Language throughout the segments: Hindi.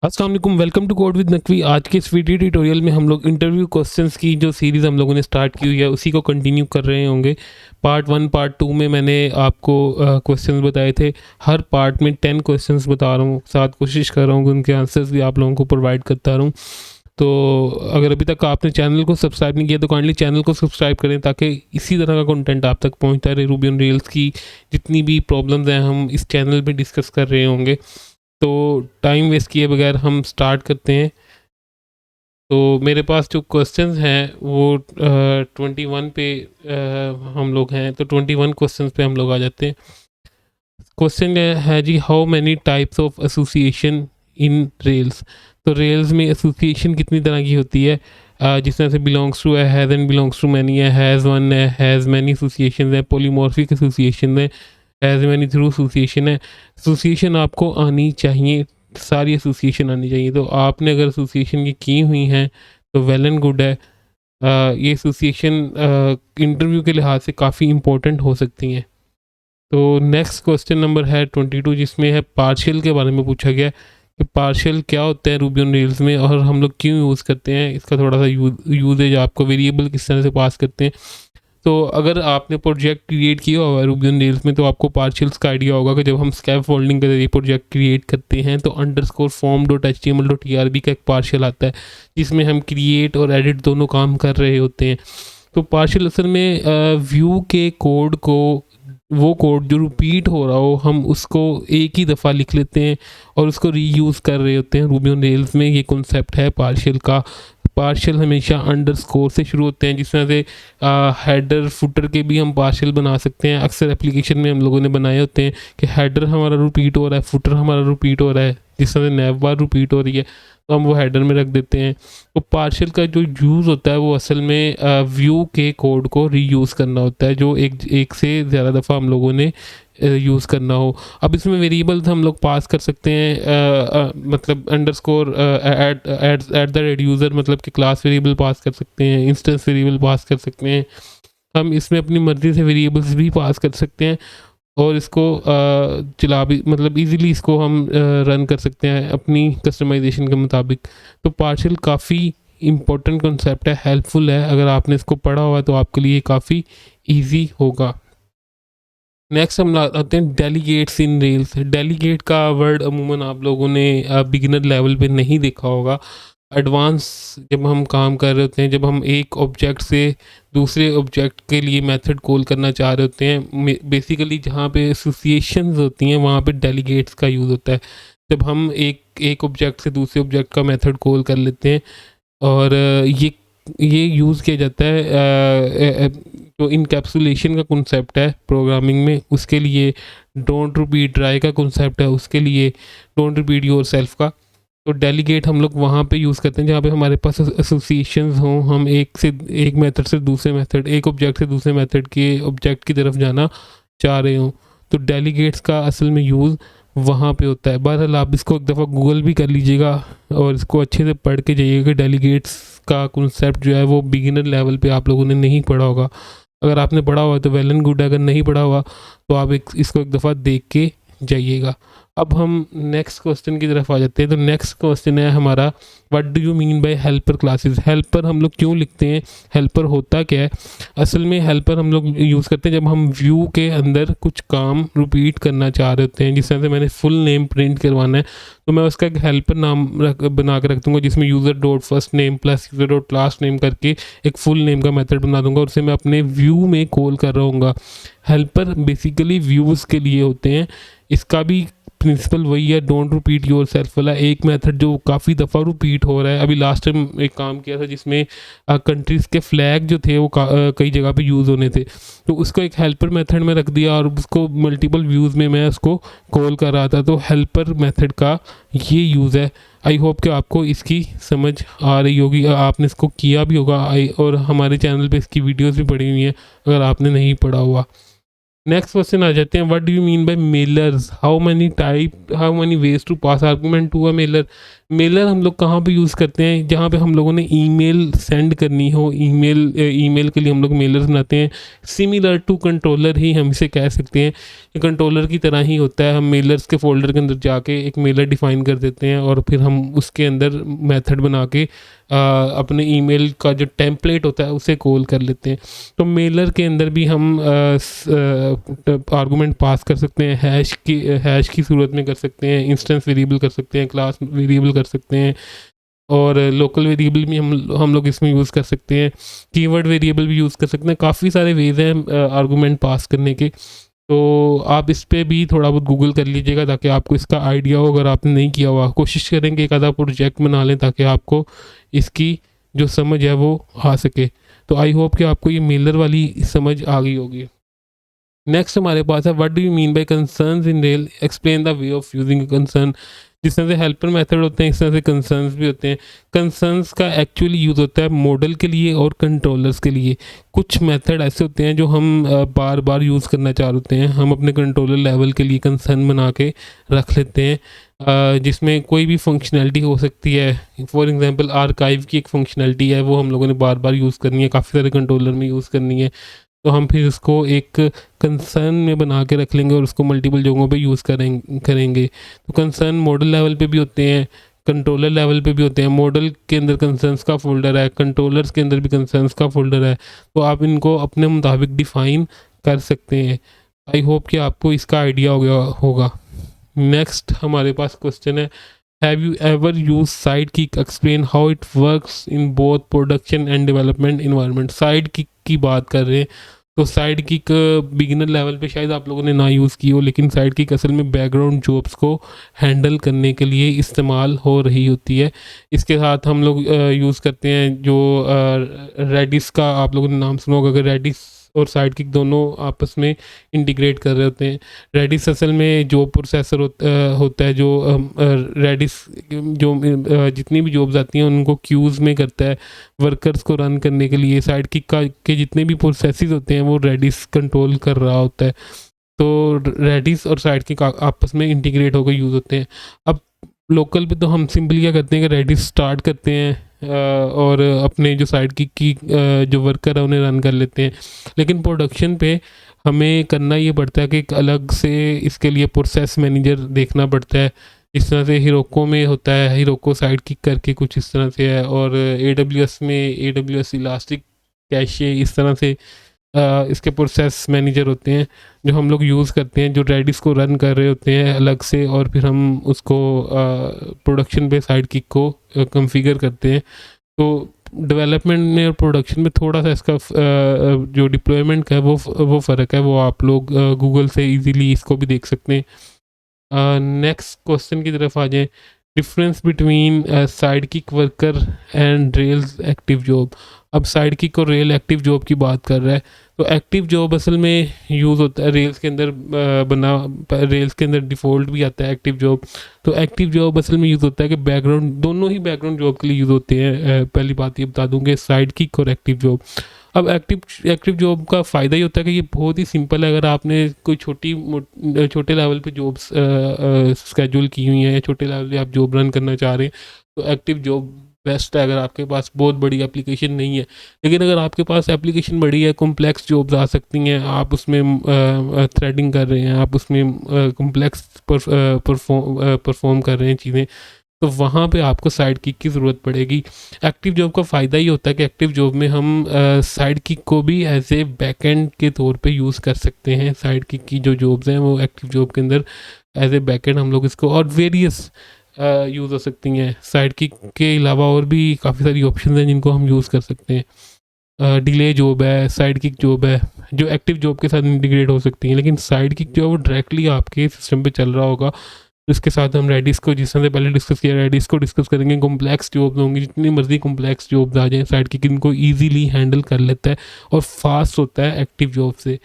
अस्सलाम वालेकुम, welcome to code with Naqvi. आज के इस वीडियो ट्यूटोरियल में हम लोग इंटरव्यू क्वेश्चंस की जो सीरीज़ हम लोगों ने स्टार्ट की हुई है उसी को कंटिन्यू कर रहे होंगे। पार्ट 1 पार्ट 2 में मैंने आपको क्वेश्चंस बताए थे। हर पार्ट में 10 क्वेश्चंस बता रहा हूँ, साथ कोशिश कर रहा हूँ कि उनके आंसर्स भी आप लोगों को प्रोवाइड करता रहूँ। तो अगर अभी तक आपने चैनल को सब्सक्राइब नहीं किया तो काइंडली चैनल को सब्सक्राइब करें ताकि इसी तरह का कंटेंट आप तक पहुँचता रहे। रूबी ऑन रेल्स की जितनी भी प्रॉब्लम्स हैं हम इस चैनल पे डिस्कस कर रहे होंगे। तो टाइम वेस्ट किए बगैर हम स्टार्ट करते हैं। तो मेरे पास जो क्वेश्चंस हैं वो 21 पे हम लोग हैं, तो 21 क्वेश्चंस पे हम लोग आ जाते हैं। क्वेश्चन है जी, how many types of association in rails. तो रेल्स में एसोसिएशन कितनी तरह की होती है? जिस तरह से बिलोंग्स टू है, has and belongs to many है, हैज़ वन है, हैज़ मैनी एसोसिएशन है, पॉलीमॉर्फिक एसोसिएशन है, हैज़ मैनी थ्रू एसोसिएशन है। एसोसिएशन आपको आनी चाहिए, सारी एसोसिएशन आनी चाहिए। तो आपने अगर एसोसिएशन की हुई हैं तो वेल एंड गुड है। ये एसोसिएशन इंटरव्यू के लिहाज से काफ़ी इंपॉर्टेंट हो सकती हैं। तो नेक्स्ट क्वेश्चन नंबर है 22, जिसमें है पार्शियल के बारे में पूछा गया है कि पार्शियल क्या होता है रूबी ऑन रेल्स में और हम लोग क्यों यूज़ करते हैं, इसका थोड़ा सा यूजेज, आपको वेरिएबल किस तरह से पास करते हैं। तो अगर आपने प्रोजेक्ट क्रिएट किया हुआ है रूबी ऑन रेल्स में तो आपको पार्शियल्स का आइडिया होगा कि जब हम स्कैप फोल्डिंग के जरिए प्रोजेक्ट क्रिएट करते हैं तो underscore form dot HTML dot TRB का एक पार्शियल आता है जिसमें हम क्रिएट और एडिट दोनों काम कर रहे होते हैं। तो पार्शियल असल में व्यू के कोड को, वो कोड जो रिपीट हो रहा हो, हम उसको एक ही दफ़ा लिख लेते हैं और उसको रीयूज़ कर रहे होते हैं। रूबी ऑन रेल्स में ये कॉन्सेप्ट है पार्शियल का। पार्शियल हमेशा अंडरस्कोर से शुरू होते हैं, जिस तरह से हेडर फुटर के भी हम पार्शियल बना सकते हैं। अक्सर एप्लीकेशन में हम लोगों ने बनाए होते हैं कि हेडर हमारा रिपीट हो रहा है, फुटर हमारा रिपीट हो रहा है, जिस तरह से नैव बार रिपीट हो रही है तो हम वो हेडर में रख देते हैं। तो पार्शियल का जो यूज़ होता है वो असल में व्यू के कोड को रीयूज़ करना होता है, जो एक से ज़्यादा दफ़ा हम लोगों ने यूज़ करना हो। अब इसमें वेरिएबल्स हम लोग पास कर सकते हैं, मतलब underscore at the rate user, मतलब कि क्लास वेरिएबल पास कर सकते हैं, इंस्टेंस वेरिएबल पास कर सकते हैं। हम इसमें अपनी मर्ज़ी से वेरिएबल्स भी पास कर सकते हैं और इसको चला भी, मतलब इजीली इसको हम रन कर सकते हैं अपनी कस्टमाइजेशन के मुताबिक। तो पार्शियल काफ़ी इम्पोर्टेंट कंसेप्ट है, हेल्पफुल है। अगर आपने इसको पढ़ा हुआ है तो आपके लिए काफ़ी ईजी होगा। नेक्स्ट हम आते हैं डेलीगेट्स इन रेल्स। डेलीगेट का वर्ड अमूमन आप लोगों ने बिगिनर लेवल पे नहीं देखा होगा। एडवांस जब हम काम कर रहे होते हैं, जब हम एक ऑब्जेक्ट से दूसरे ऑब्जेक्ट के लिए मेथड कॉल करना चाह रहे होते हैं, बेसिकली जहाँ पे एसोसिएशंस होती हैं वहाँ पे डेलीगेट्स का यूज़ होता है। जब हम एक ऑब्जेक्ट से दूसरे ऑब्जेक्ट का मेथड कॉल कर लेते हैं और ये यूज़ किया जाता है, जो इनकैप्सुलेशन का कॉन्सेप्ट है प्रोग्रामिंग में उसके लिए, डोंट रिपीट ट्राई का कॉन्सेप्ट है उसके लिए, डोंट रिपीट योरसेल्फ का। तो डेलीगेट हम लोग वहाँ पे यूज़ करते हैं जहाँ पे हमारे पास एसोसिएशंस हों, हम एक मेथड से दूसरे मेथड, एक ऑब्जेक्ट से दूसरे मेथड के ऑब्जेक्ट की तरफ जाना चाह रहे हों। तो डेलीगेट्स का असल में यूज़ वहाँ पे होता है। बहरहाल आप इसको एक दफ़ा गूगल भी कर लीजिएगा और इसको अच्छे से पढ़ के जाइएगा कि डेलीगेट्स का कॉन्सेप्ट जो है वो बिगिनर लेवल पे आप लोगों ने नहीं पढ़ा होगा। अगर आपने पढ़ा हुआ तो वेल एंड गुड है, अगर नहीं पढ़ा हुआ तो आप इसको एक दफ़ा देख के जाइएगा। अब हम नेक्स्ट क्वेश्चन की तरफ आ जाते हैं। तो नेक्स्ट क्वेश्चन है हमारा, what do you mean bye helper classes. Helper हम लोग क्यों लिखते हैं, हेल्पर होता क्या है? असल में हेल्पर हम लोग यूज़ करते हैं जब हम व्यू के अंदर कुछ काम रिपीट करना चाह रहे होते हैं। जिस तरह से मैंने फुल नेम प्रिंट करवाना है तो मैं उसका एक हेल्पर नाम बना के रख दूँगा जिसमें user dot first name plus user dot last name करके एक फुल नेम का मेथड बना दूंगा और उसे मैं अपने व्यू में कॉल कर रहा हूँगा। हेल्पर बेसिकली व्यूज़ के लिए होते हैं। इसका भी प्रिंसिपल वही है, डोंट रिपीट योर सेल्फ वाला। एक मेथड जो काफ़ी दफ़ा रिपीट हो रहा है, अभी लास्ट टाइम एक काम किया था जिसमें कंट्रीज़ के फ्लैग जो थे वो कई जगह पे यूज़ होने थे, तो उसको एक हेल्पर मेथड में रख दिया और उसको मल्टीपल व्यूज़ में मैं उसको कॉल कर रहा था। तो हेल्पर मेथड का ये यूज़ है। आई होप कि आपको इसकी समझ आ रही होगी, आपने इसको किया भी होगा और हमारे चैनल पे इसकी वीडियोस भी पड़ी हुई हैं अगर आपने नहीं पढ़ा हुआ। नेक्स्ट क्वेश्चन आ जाते हैं, what do you mean by mailers, how many ways to pass argument to a mailer. Mailer हम लोग कहाँ पे यूज़ करते हैं, जहाँ पे हम लोगों ने ईमेल सेंड करनी हो, ईमेल के लिए हम लोग मेलर बनाते हैं। सिमिलर टू कंट्रोलर ही हम इसे कह सकते हैं, ये कंट्रोलर की तरह ही होता है। हम मेलर्स के फ़ोल्डर के अंदर जाके एक मेलर डिफ़ाइन कर देते हैं और फिर हम उसके अंदर मेथड बना के अपने ईमेल का जो टेम्पलेट होता है उसे कॉल कर लेते हैं। तो मेलर के अंदर भी हम आर्गुमेंट पास कर सकते हैं, हैश की सूरत में कर सकते हैं, इंस्टेंस वेरिएबल कर सकते हैं, क्लास वेरिएबल कर सकते हैं, और लोकल वेरिएबल भी हम लोग इसमें यूज़ कर सकते हैं, कीवर्ड वेरिएबल भी यूज़ कर सकते हैं। काफ़ी सारे वेज हैं आर्गुमेंट पास करने के। तो आप इस पे भी थोड़ा बहुत गूगल कर लीजिएगा ताकि आपको इसका आइडिया हो। अगर आपने नहीं किया हुआ, कोशिश करेंगे एक आधा प्रोजेक्ट बना लें ताकि आपको इसकी जो समझ है वो आ सके। तो आई होप कि आपको ये मेलर वाली समझ आ गई होगी। नेक्स्ट हमारे पास है what do you mean bye concerns in rail, explain the way of using concern. जिस तरह से हेल्पर मेथड होते हैं इस तरह से कंसर्न्स भी होते हैं। कंसर्न्स का एक्चुअली यूज़ होता है मॉडल के लिए और कंट्रोलर्स के लिए। कुछ मेथड ऐसे होते हैं जो हम बार बार यूज़ करना चाह रहे होते हैं, हम अपने कंट्रोलर लेवल के लिए कंसर्न बना के रख लेते हैं, जिसमें कोई भी फंक्शनैलिटी हो सकती है। फॉर एग्जांपल आर्काइव की एक फंक्शनैलिटी है, वो हम लोगों ने बार बार यूज़ करनी है, काफ़ी सारे कंट्रोलर में यूज़ करनी है। तो हम फिर उसको एक कंसर्न में बना के रख लेंगे और उसको मल्टीपल जगहों पे यूज़ करेंगे। तो कंसर्न मॉडल लेवल पे भी होते हैं, कंट्रोलर लेवल पे भी होते हैं। मॉडल के अंदर कंसर्न्स का फ़ोल्डर है, कंट्रोलर्स के अंदर भी कंसर्न्स का फ़ोल्डर है। तो आप इनको अपने मुताबिक डिफ़ाइन कर सकते हैं। आई होप कि आपको इसका आइडिया हो गया होगा। नेक्स्ट हमारे पास क्वेश्चन है, have you ever use side kick, explain how it works in both production and development environment. Side kick की बात कर रहे हैं, तो साइड किक बिगिनर लेवल पे शायद आप लोगों ने ना यूज़ की हो, लेकिन साइड किक असल में बैकग्राउंड जॉब्स को हैंडल करने के लिए इस्तेमाल हो रही होती है। इसके साथ हम लोग यूज़ करते हैं जो रेडिस का आप लोगों ने नाम सुना होगा। अगर रेडिस और साइड किक दोनों आपस में इंटीग्रेट कर रहे होते हैं। रेडिस असल में जॉब प्रोसेसर होता है जो रेडिस जो जितनी भी जॉब्स आती हैं उनको क्यूज़ में करता है वर्कर्स को रन करने के लिए। साइड किक का के जितने भी प्रोसेसेस होते हैं वो रेडिस कंट्रोल कर रहा होता है। तो रेडिस और साइड किक आपस में इंटीग्रेट होकर यूज़ होते हैं। अब लोकल पे तो हम सिंपली क्या करते हैं कि रेडिस स्टार्ट करते हैं और अपने जो साइड किक की जो वर्कर है उन्हें रन कर लेते हैं। लेकिन प्रोडक्शन पे हमें करना ये पड़ता है कि एक अलग से इसके लिए प्रोसेस मैनेजर देखना पड़ता है। इस तरह से हिरोको में होता है, हिरोको साइड किक करके कुछ इस तरह से है, और AWS में AWS इलास्टिक कैशे इस तरह से इसके प्रोसेस मैनेजर होते हैं जो हम लोग यूज़ करते हैं, जो रेडिस को रन कर रहे होते हैं अलग से, और फिर हम उसको प्रोडक्शन पे साइड किक को कॉन्फ़िगर करते हैं। तो डेवलपमेंट में और प्रोडक्शन में थोड़ा सा इसका जो डिप्लॉयमेंट का है वो फ़र्क है, वो आप लोग गूगल से इजीली इसको भी देख सकते हैं। नेक्स्ट क्वेश्चन की तरफ आ जाएं, difference between side kick worker and rails active job. अब साइड किक और रेल एक्टिव जॉब की बात कर रहा है, तो एक्टिव जॉब असल में यूज़ होता है रेल्स के अंदर, रेल्स के अंदर डिफ़ॉल्ट भी आता है एक्टिव जॉब। तो एक्टिव जॉब असल में यूज़ होता है कि बैकग्राउंड, दोनों ही बैकग्राउंड जॉब के लिए यूज़ होते हैं। पहली बात ये बता दूँगे, साइड किक और एक्टिव जॉब। अब एक्टिव जॉब का फ़ायदा ये होता है कि ये बहुत ही सिंपल है। अगर आपने कोई छोटे लेवल पे जॉब्स स्केड्यूल की हुई हैं या छोटे लेवल पे आप जॉब रन करना चाह रहे हैं, तो एक्टिव जॉब बेस्ट है अगर आपके पास बहुत बड़ी एप्लीकेशन नहीं है। लेकिन अगर आपके पास एप्लीकेशन बड़ी है, कॉम्प्लेक्स जॉब्स आ सकती हैं, आप उसमें थ्रेडिंग कर रहे हैं, आप उसमें कॉम्प्लेक्स परफॉर्म कर रहे हैं चीज़ें, तो वहाँ पे आपको साइड किक की ज़रूरत पड़ेगी। एक्टिव जॉब का फ़ायदा ये होता है कि एक्टिव जॉब में हम साइड किक को भी एज ए बैकएंड के तौर पे यूज़ कर सकते हैं। साइड किक की जो जॉब्स हैं वो एक्टिव जॉब के अंदर एज ए बैकएंड हम लोग इसको, और वेरियस यूज़ हो सकती हैं। साइड किक के अलावा और भी काफ़ी सारी ऑप्शन हैं जिनको हम यूज़ कर सकते हैं। डिले जॉब है, साइड किक जॉब है जो एक्टिव जॉब के साथ इंटीग्रेट हो सकती हैं, लेकिन साइड किक जो है वो डायरेक्टली आपके सिस्टम पे चल रहा होगा। इसके साथ हम रेडिस को, जिस तरह से पहले डिस्कस किया, रेडिस को डिस्कस करेंगे। कॉम्प्लेक्स जॉब्स होंगी, जितनी मर्जी कॉम्प्लेक्स जॉब्स आ जाएँ, साइड किक इनको ईजीली हैंडल कर लेता है और फास्ट होता है एक्टिव जॉब से,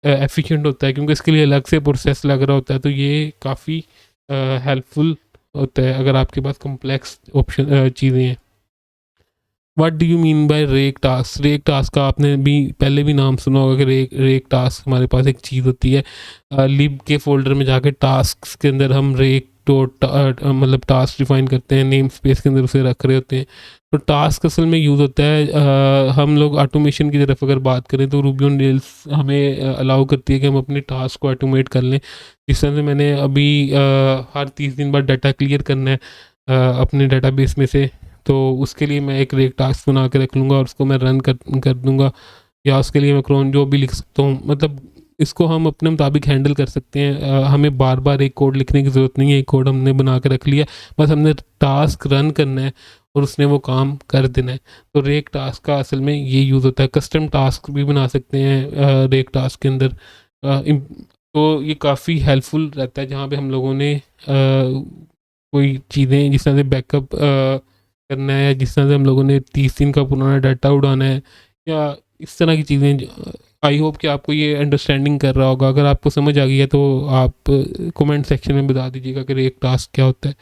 एफिशिएंट होता है क्योंकि इसके लिए अलग से प्रोसेस लग रहा होता है। तो ये काफ़ी हेल्पफुल होता है अगर आपके पास कॉम्प्लेक्स ऑप्शन चीज़ें हैं। What do you mean by rake task? Rake task का आपने भी पहले भी नाम सुना होगा कि रेक टास्क हमारे पास एक चीज़ होती है। लिब के फोल्डर में जाके टास्क के अंदर हम रेक मतलब टास्क डिफाइन करते हैं, नेम स्पेस के अंदर उसे रख रहे होते हैं। तो टास्क असल में यूज़ होता है हम लोग ऑटोमेशन की तरफ अगर बात करें तो रूबी ऑन रेल्स हमें अलाउ करती है कि हम अपने टास्क को ऑटोमेट कर लें। जिस तरह से मैंने अभी हर 30 दिन बाद डाटा क्लियर करना है अपने डाटाबेस में से, तो उसके लिए मैं एक रेक टास्क बना के रख लूँगा और उसको मैं रन कर दूँगा, या उसके लिए मैं क्रोन जो भी लिख सकता हूँ। मतलब इसको हम अपने मुताबिक हैंडल कर सकते हैं। हमें बार बार एक कोड लिखने की ज़रूरत नहीं है, एक कोड हमने बना के रख लिया, बस हमने टास्क रन करना है और उसने वो काम कर देना है। तो रेक टास्क का असल में ये यूज़ होता है। कस्टम टास्क भी बना सकते हैं रेक टास्क के अंदर। तो ये काफ़ी हेल्पफुल रहता है जहाँ पे हम लोगों ने कोई चीज़ें जिस तरह से बैकअप करना है, जिस तरह से हम लोगों ने 30 दिन का पुराना डाटा उड़ाना है, या इस तरह की चीज़ें। आई होप कि आपको ये अंडरस्टैंडिंग कर रहा होगा। अगर आपको समझ आ गई है तो आप कमेंट सेक्शन में बता दीजिएगा कि रेक टास्क क्या होता है।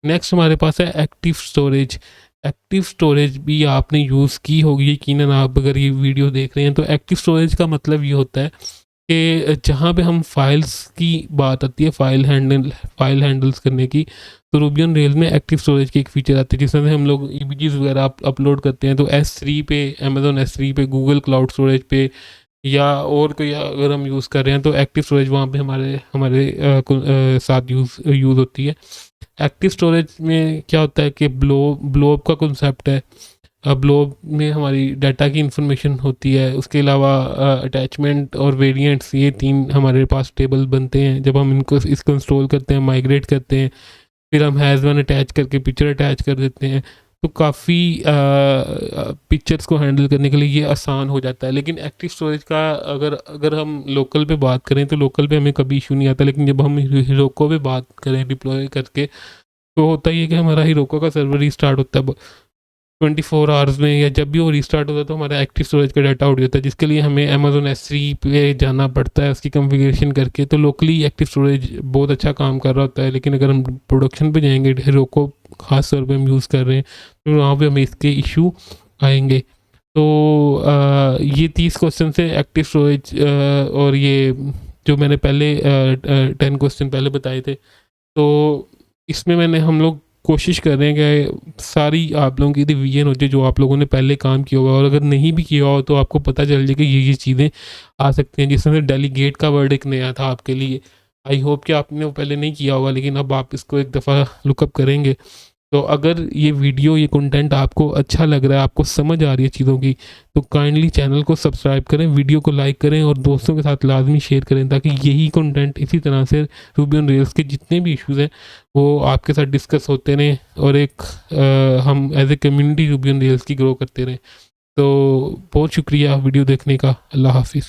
नेक्स्ट हमारे पास है एक्टिव स्टोरेज। एक्टिव स्टोरेज भी आपने यूज़ की होगी यकीनन, आप अगर ये वीडियो देख रहे हैं तो। एक्टिव स्टोरेज का मतलब ये होता है कि जहाँ पे हम फाइल्स की बात आती है, फाइल हैंडल्स करने की, तो रूबी ऑन रेल्स में एक्टिव स्टोरेज की एक फ़ीचर आती है जिसमें हम लोग इमेजेस वगैरह अपलोड करते हैं तो S3 पे, अमेज़ॉन S3 पे, गूगल क्लाउड स्टोरेज पे, या और कोई अगर हम यूज़ कर रहे हैं तो एक्टिव स्टोरेज वहाँ पे हमारे हमारे साथ यूज़ होती है। एक्टिव स्टोरेज में क्या होता है कि ब्लोब का कॉन्सेप्ट है। ब्लोब में हमारी डाटा की इंफॉर्मेशन होती है, उसके अलावा अटैचमेंट और वेरिएंट्स, ये 3 हमारे पास टेबल बनते हैं। जब हम इसको इंस्टॉल करते हैं, माइग्रेट करते हैं, फिर हम हैज़ वन अटैच करके पिक्चर अटैच कर देते हैं, तो काफ़ी पिक्चर्स को हैंडल करने के लिए ये आसान हो जाता है। लेकिन एक्टिव स्टोरेज का अगर हम लोकल पे बात करें तो लोकल पे हमें कभी इशू नहीं आता, लेकिन जब हम हिरोको पे बात करें डिप्लॉय करके, तो होता ही है कि हमारा हिरोको का सर्वर रीस्टार्ट होता है 24 आवर्स में, या जब भी वो रीस्टार्ट होता है तो हमारा एक्टिव स्टोरेज का डाटा उड़ जाता है, जिसके लिए हमें अमेज़ॉन S3 पे जाना पड़ता है उसकी कॉन्फ़िगरेशन करके। तो लोकली एक्टिव स्टोरेज बहुत अच्छा काम कर रहा होता है, लेकिन अगर हम प्रोडक्शन पे जाएंगे, हेरोको खास तौर पे हम यूज़ कर रहे हैं, तो वहाँ पे हमें इसके इशू आएंगे। तो ये 30 क्वेश्चन से एक्टिव स्टोरेज, और ये जो मैंने पहले 10 क्वेश्चन पहले बताए थे, तो इसमें हम लोग कोशिश कर रहे हैं कि सारी आप लोगों की रिवीजन हो जाए जो आप लोगों ने पहले काम किया होगा, और अगर नहीं भी किया हो तो आपको पता चल जाए कि ये चीज़ें आ सकती हैं। जिसमें डेलीगेट का वर्ड एक नया था आपके लिए। आई होप कि आपने वो पहले नहीं किया होगा, लेकिन अब आप इसको एक दफ़ा लुकअप करेंगे। तो अगर ये वीडियो, ये कंटेंट आपको अच्छा लग रहा है, आपको समझ आ रही है चीज़ों की, तो काइंडली चैनल को सब्सक्राइब करें, वीडियो को लाइक करें और दोस्तों के साथ लाजमी शेयर करें, ताकि यही कंटेंट इसी तरह से रूबी ऑन रेल्स के जितने भी इश्यूज़ हैं वो आपके साथ डिस्कस होते रहें, और एक हम as a community Ruby on Rails की ग्रो करते रहें। तो बहुत शुक्रिया वीडियो देखने का। अल्लाह हाफिज़।